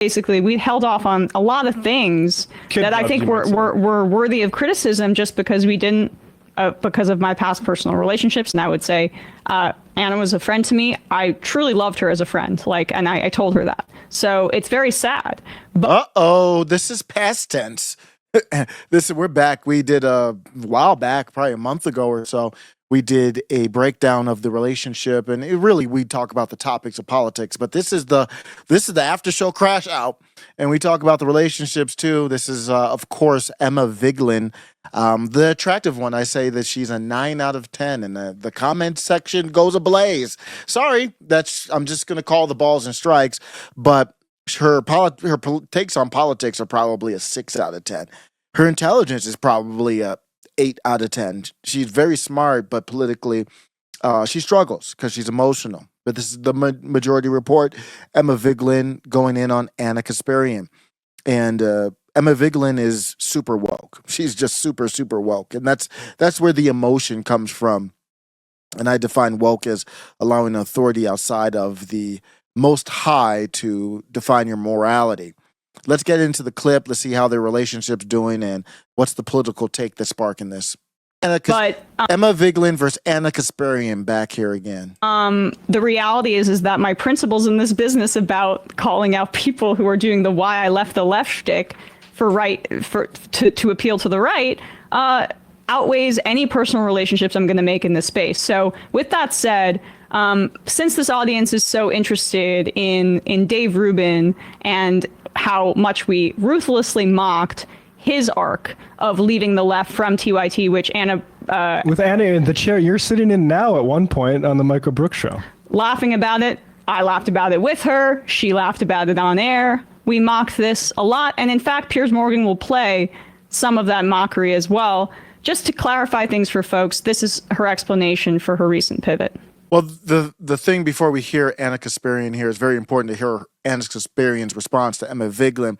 basically we held off on a lot of things that I think were worthy of criticism just because we didn't, because of my past personal relationships. And I would say Anna was a friend to me. I truly loved her as a friend, and I told her that. So it's very sad. But this is past tense. We're back. We did a while back, probably a month ago or so. We did a breakdown of the relationship, and we talk about the topics of politics. But this is the after show crash out, and we talk about the relationships too. This is of course Emma Vigeland, the attractive one. I say that she's a 9 out of 10, and the comment section goes ablaze. Sorry, I'm just gonna call the balls and strikes, but her takes on politics are probably a 6 out of 10. Her intelligence is probably a 8 out of 10. She's very smart, but politically, she struggles because she's emotional. But this is the majority report. Emma Vigeland going in on Ana Kasparian. And Emma Vigeland is super woke. She's just super, super woke. And that's where the emotion comes from. And I define woke as allowing authority outside of the most high to define your morality. Let's get into the clip. Let's see how their relationship's doing and what's the political take that's sparking this. Emma Vigeland versus Ana Kasparian back here again. The reality is that my principles in this business about calling out people who are doing the why I left the left shtick to appeal to the right outweighs any personal relationships I'm going to make in this space. So with that said, since this audience is so interested in Dave Rubin and how much we ruthlessly mocked his arc of leaving the left from TYT, which Anna... with Anna in the chair you're sitting in now at one point on the Michael Brooks show. Laughing about it. I laughed about it with her. She laughed about it on air. We mocked this a lot. And in fact, Piers Morgan will play some of that mockery as well. Just to clarify things for folks, this is her explanation for her recent pivot. Well, the thing before we hear Ana Kasparian here is very important to hear Ana Kasparian's response to Emma Vigeland.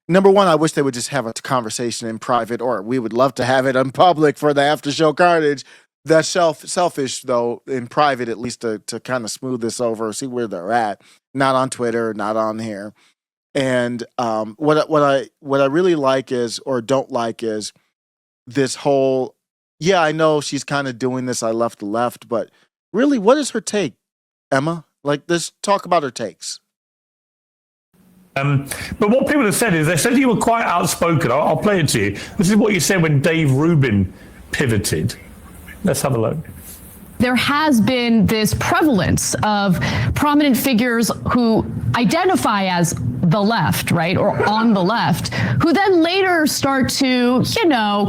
Number one, I wish they would just have a conversation in private, or we would love to have it in public for the after show carnage. That's selfish, though, in private, at least to kind of smooth this over, see where they're at. Not on Twitter, not on here. And what I really like is, or don't like is, this whole, yeah, I know she's kind of doing this, I left the left, but really, what is her take, Emma? Let's talk about her takes. But what people have said is, they said you were quite outspoken. I'll play it to you. This is what you said when Dave Rubin pivoted. Let's have a look. There has been this prevalence of prominent figures who identify as the left, right, or on the left, who then later start to,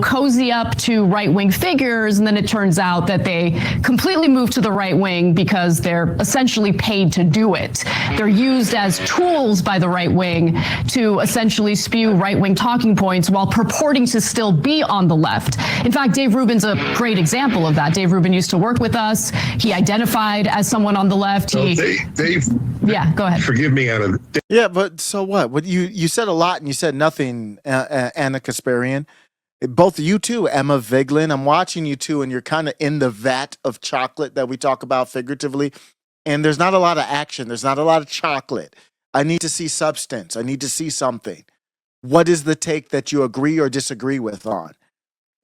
cozy up to right-wing figures, and then it turns out that they completely move to the right wing because they're essentially paid to do it. They're used as tools by the right wing to essentially spew right-wing talking points while purporting to still be on the left. In fact, Dave Rubin's a great example of that. Dave Rubin used to work with us. He identified as someone on the left. Dave, yeah, go ahead. Forgive me, Anna. Yeah, but so what? What you said a lot and you said nothing, Ana Kasparian. Both of you too, Emma Vigeland. I'm watching you two, and you're kind of in the vat of chocolate that we talk about figuratively. And there's not a lot of action. There's not a lot of chocolate. I need to see substance. I need to see something. What is the take that you agree or disagree with on?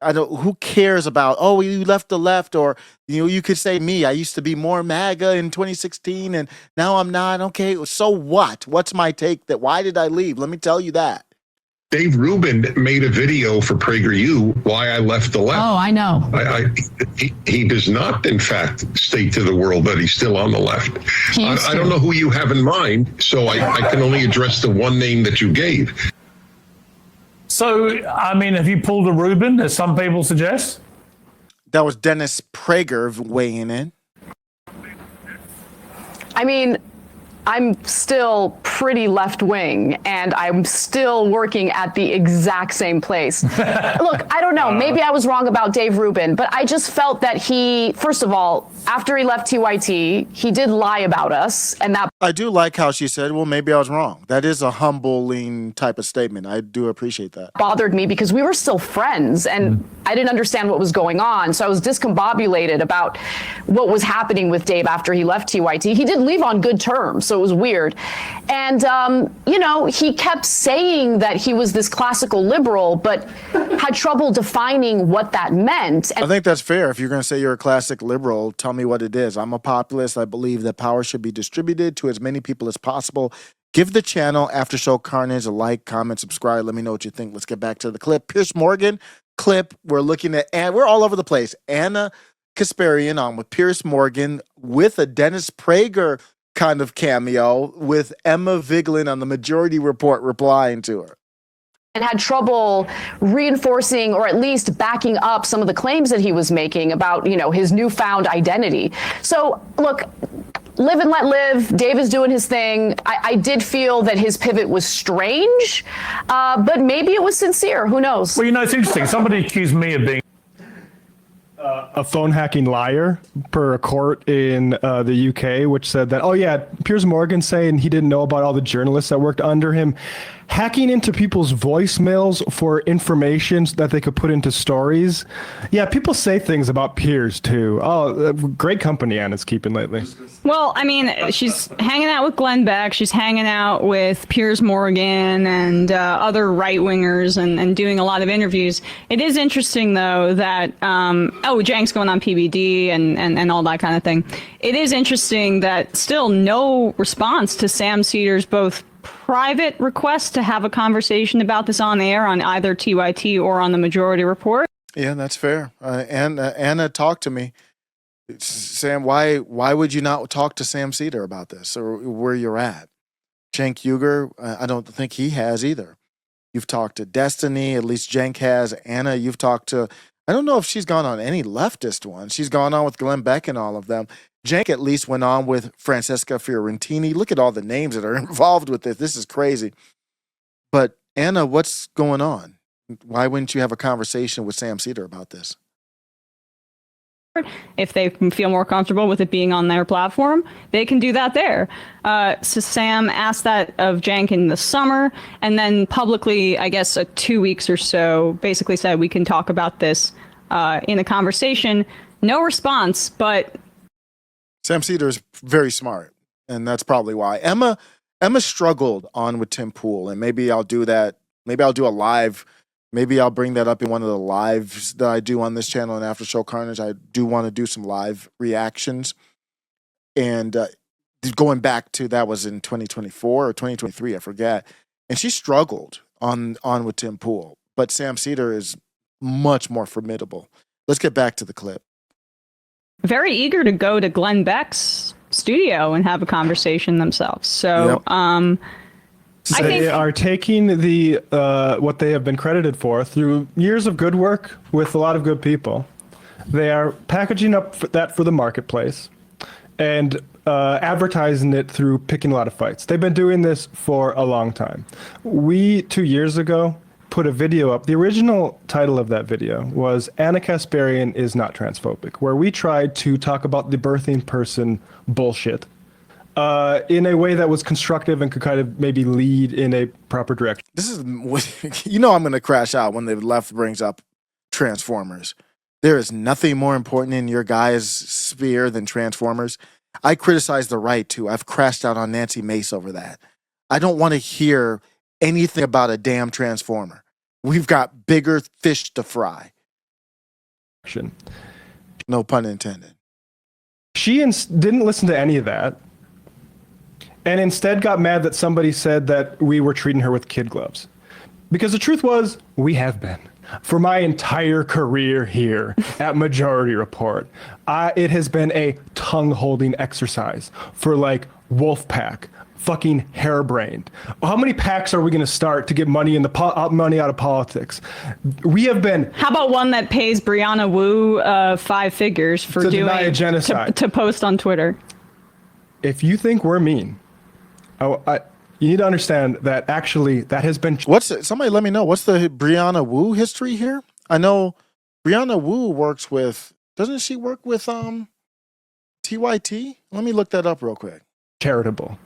Who cares about, oh, you left the left, or, you could say me, I used to be more MAGA in 2016 and now I'm not. Okay, so what? What's my take why did I leave? Let me tell you that. Dave Rubin made a video for PragerU, Why I Left the Left. Oh, I know. He does not, in fact, state to the world that he's still on the left. I don't know who you have in mind, so I can only address the one name that you gave. So, I mean, have you pulled a Rubin, as some people suggest? That was Dennis Prager weighing in. I mean, I'm still pretty left-wing, and I'm still working at the exact same place. Look, I don't know. Maybe I was wrong about Dave Rubin, but I just felt that he, first of all, after he left TYT, he did lie about us, and that... I do like how she said, well, maybe I was wrong. That is a humbling type of statement. I do appreciate that. Bothered me because we were still friends, and I didn't understand what was going on, so I was discombobulated about what was happening with Dave after he left TYT. He did leave on good terms, so so it was weird. And, you know, he kept saying that he was this classical liberal, but had trouble defining what that meant. I think that's fair. If you're going to say you're a classic liberal, tell me what it is. I'm a populist. I believe that power should be distributed to as many people as possible. Give the channel After Show Carnage a like, comment, subscribe. Let me know what you think. Let's get back to the clip. Piers Morgan clip. We're looking at, and we're all over the place. Ana Kasparian on with Piers Morgan with a Dennis Prager kind of cameo with Emma Vigeland on the Majority Report replying to her. And had trouble reinforcing or at least backing up some of the claims that he was making about, you know, his newfound identity. So look, live and let live. Dave is doing his thing. I did feel that his pivot was strange, but maybe it was sincere. Who knows? Well, you know, it's interesting. Somebody accused me of being a phone hacking liar per a court in the UK, which said that, oh yeah, Piers Morgan saying he didn't know about all the journalists that worked under him, hacking into people's voicemails for information that they could put into stories. Yeah, people say things about Piers too. Oh, great company Anna's keeping lately. Well, I mean, she's hanging out with Glenn Beck. She's hanging out with Piers Morgan and other right-wingers and doing a lot of interviews. It is interesting, though, that, Jank's going on PBD and all that kind of thing. It is interesting that still no response to Sam Seder's both private request to have a conversation about this on air on either TYT or on the Majority Report. Yeah, that's fair. And Anna talked to me. Sam, why would you not talk to Sam Seder about this or where you're at? Cenk Uygur, I don't think he has either. You've talked to Destiny, at least Cenk has. Anna, you've talked to, I don't know if she's gone on any leftist ones. She's gone on with Glenn Beck and all of them. Cenk at least went on with Francesca Fiorentini. Look at all the names that are involved with this. This is crazy. But Anna, what's going on? Why wouldn't you have a conversation with Sam Seder about this? If they feel more comfortable with it being on their platform, they can do that there. So Sam asked that of Cenk in the summer, and then publicly, I guess, 2 weeks or so, basically said we can talk about this in a conversation. No response, but Sam Seder is very smart, and that's probably why. Emma struggled on with Tim Pool, and maybe I'll do that. Maybe I'll do a live. Maybe I'll bring that up in one of the lives that I do on this channel and After Show Carnage. I do want to do some live reactions. And going back to, that was in 2024 or 2023, I forget. And she struggled on with Tim Pool. But Sam Seder is much more formidable. Let's get back to the clip. Very eager to go to Glenn Beck's studio and have a conversation themselves. So, Yep. So I think they are taking the what they have been credited for through years of good work with a lot of good people. They are packaging up that for the marketplace and advertising it through picking a lot of fights. They've been doing this for a long time. We, 2 years ago, put a video up. The original title of that video was Ana Kasparian is not transphobic, where we tried to talk about the birthing person bullshit in a way that was constructive and could kind of maybe lead in a proper direction. This is, you know, I'm going to crash out when the left brings up Transformers. There is nothing more important in your guys' sphere than Transformers. I criticize the right too. I've crashed out on Nancy Mace over that. I don't want to hear anything about a damn Transformer. We've got bigger fish to fry. No pun intended. She didn't listen to any of that, and instead got mad that somebody said that we were treating her with kid gloves. Because the truth was, we have been. For my entire career here at Majority Report, it has been a tongue-holding exercise for like Wolfpack, fucking harebrained. How many packs are we going to start to get money in the money out of politics? We have been. How about one that pays Brianna Wu 5 figures for To doing deny a genocide. to post on Twitter? If you think we're mean, you need to understand that actually that has been. Somebody let me know. What's the Brianna Wu history here? I know Brianna Wu works with, doesn't she work with TYT? Let me look that up real quick. Charitable.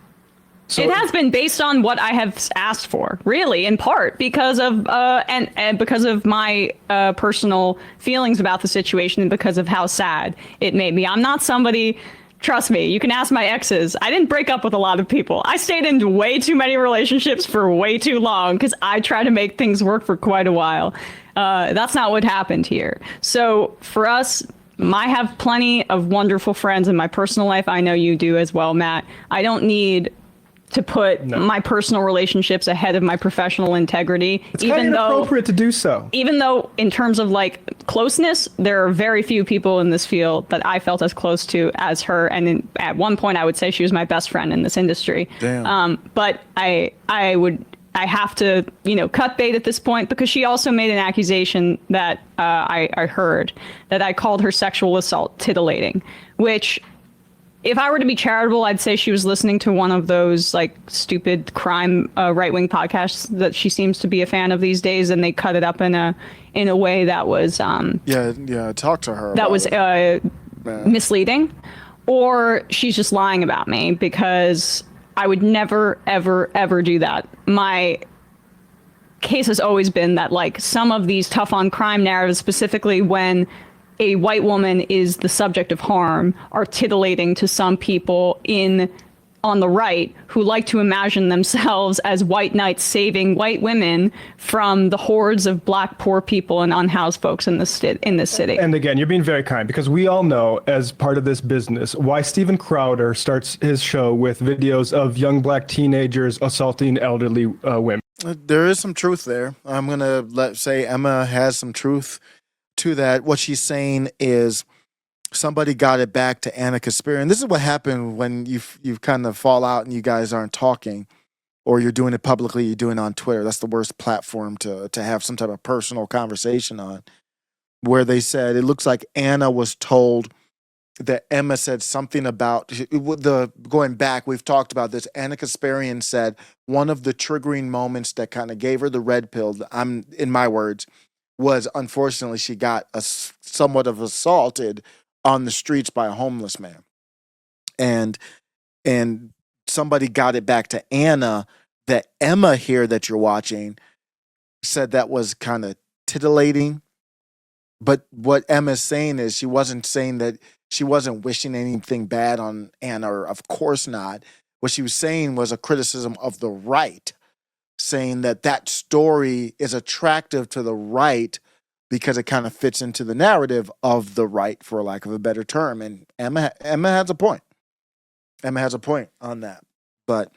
So, It has been based on what I have asked for, really, in part because of and because of my personal feelings about the situation and because of how sad it made me. I'm not somebody Trust me, you can ask my exes. I didn't break up with a lot of people. I stayed in way too many relationships for way too long because I tried to make things work for quite a while. That's not what happened here. So for us, I have plenty of wonderful friends in my personal life. I know you do as well, Matt. I don't need to put my personal relationships ahead of my professional integrity. It's kind of inappropriate to do so. Even though in terms of like closeness, there are very few people in this field that I felt as close to as her. And at one point I would say she was my best friend in this industry. Damn. But I have to, cut bait at this point because she also made an accusation that I heard that I called her sexual assault titillating, which if I were to be charitable, I'd say she was listening to one of those like stupid crime right-wing podcasts that she seems to be a fan of these days, and they cut it up in a way that was talk to her. That was misleading, or she's just lying about me because I would never ever ever do that. My case has always been that like some of these tough on crime narratives, specifically when a white woman is the subject of harm, are titillating to some people on the right who like to imagine themselves as white knights saving white women from the hordes of black poor people and unhoused folks in this city. And again, you're being very kind because we all know as part of this business why Steven Crowder starts his show with videos of young black teenagers assaulting elderly women. There is some truth there. I'm going to say Emma has some truth to that. What she's saying is somebody got it back to Ana Kasparian. This is what happened when you kind of fall out and you guys aren't talking, or you're doing it publicly, you're doing it on Twitter. That's the worst platform to have some type of personal conversation on, where they said it looks like Ana was told that Emma said something about going back. We've talked about this. Ana Kasparian said one of the triggering moments that kind of gave her the red pill, in my words, was unfortunately she got somewhat of assaulted on the streets by a homeless man. And somebody got it back to Ana that Emma here that you're watching said that was kind of titillating. But what Emma's saying is she wasn't saying that she wasn't wishing anything bad on Ana, or of course not. What she was saying was a criticism of the right, saying that story is attractive to the right because it kind of fits into the narrative of the right, for lack of a better term. And Emma has a point. Emma has a point on that. But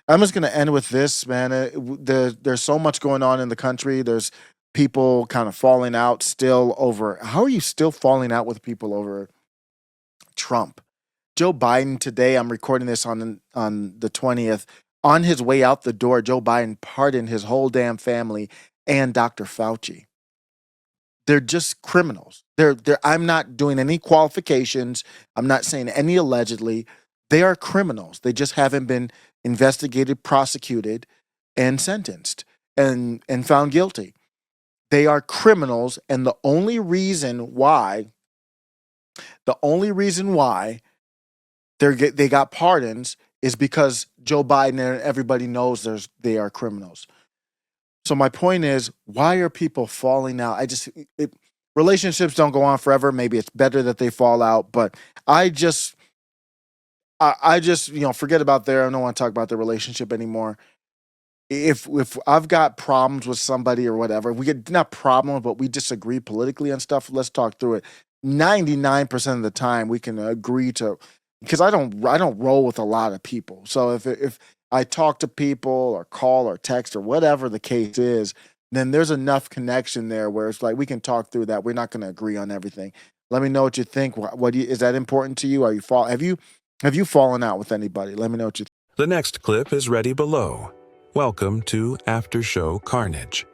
I'm just going to end with this, man. There's so much going on in the country. There's people kind of falling out still over. How are you still falling out with people over Trump? Joe Biden today, I'm recording this on the 20th. On his way out the door, Joe Biden pardoned his whole damn family and Dr. Fauci. They're just criminals. I'm not doing any qualifications. I'm not saying any allegedly. They are criminals. They just haven't been investigated, prosecuted, and sentenced and found guilty. They are criminals, and the only reason why they got pardons is because Joe Biden and everybody knows they are criminals. So my point is, why are people falling out? Relationships don't go on forever. Maybe it's better that they fall out, but I just forget about I don't want to talk about the relationship anymore. If I've got problems with somebody or whatever, we get not problems, but we disagree politically and stuff. Let's talk through it. 99% of the time we can agree to, because I don't roll with a lot of people. So if I talk to people or call or text or whatever the case is, then there's enough connection there where it's like we can talk through that. We're not going to agree on everything. Let me know what you think. Is that important to you? Have you fallen out with anybody? Let me know what you think. The next clip is ready below. Welcome to After Show Carnage.